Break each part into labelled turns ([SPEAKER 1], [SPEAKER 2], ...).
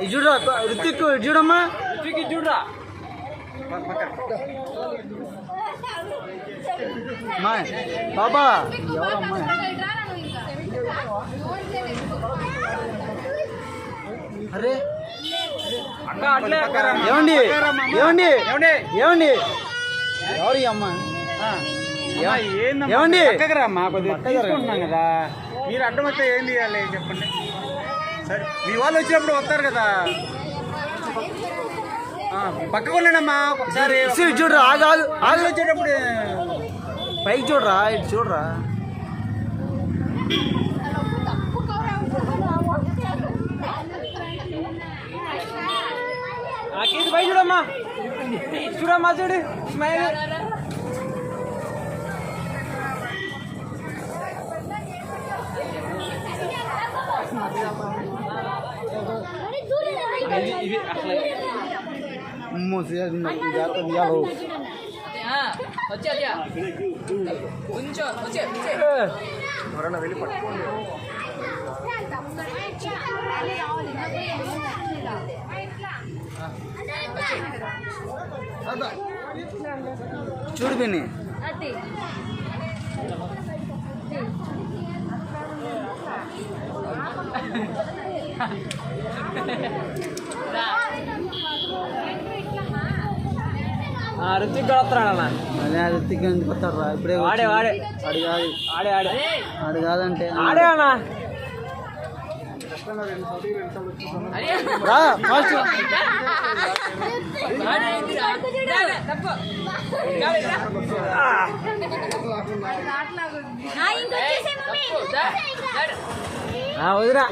[SPEAKER 1] చూడరా రుతిక్ చూడమ్మా రుతిక్ చూడరా బాబా ఎవరమ్మా అరే ఏమండి ఏమండి ఏమండి ఎవరు అమ్మ ఏమండి తీసుకుంటున్నాం కదా మీరు అడ్డం వస్తే ఏం తీయాలి చెప్పండి సరే మీ వాళ్ళు వచ్చినప్పుడు వస్తారు కదా పక్కకున్నాడమ్మా ఒకసారి చూడరా ఆగు ఆగు వచ్చేటప్పుడు పైకి చూడరా ఇటు చూడరా పై చూడమ్మా చూడమ్మా చూడు స్మైల్ వెళ్ళి పట్టుకోండి చూడు పిన్ని రుచికి కూడా వస్తున్నాడన్నా అదే రుచికి ఎందుకు వస్తాడు రా ఇప్పుడే ఆడే ఆడే ఆడు కాదు ఆడే ఆడే ఆడు కాదంటే ఆడే అన్నా రా ఫాస్ట్ వదిరా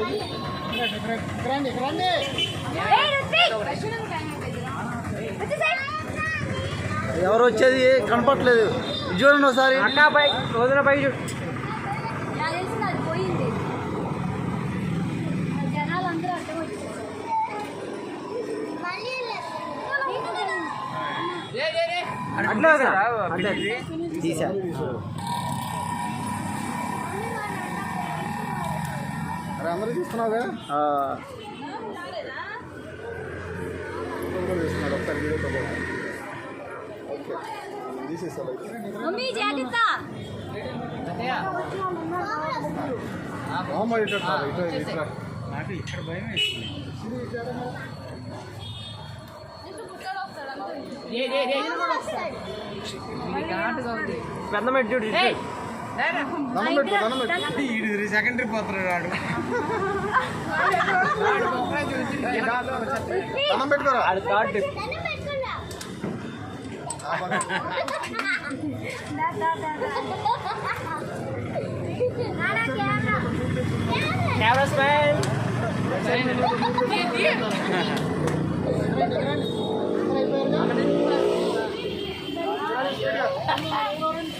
[SPEAKER 1] ఎవరు వచ్చేది కనపట్లేదు చూడండి ఒకసారి అక్క పై వదిన పై చూడు అట్లా తీసా అందరూ చూస్తున్నావుగా ఒకసారి వీడియో ఇక్కడ భయం పెద్ద మెట్టు చూడు సెకండరీ పోతున్నాడు ఆడు పెట్టుకోరా ఆడు కార్డు కెమెరా స్మైల్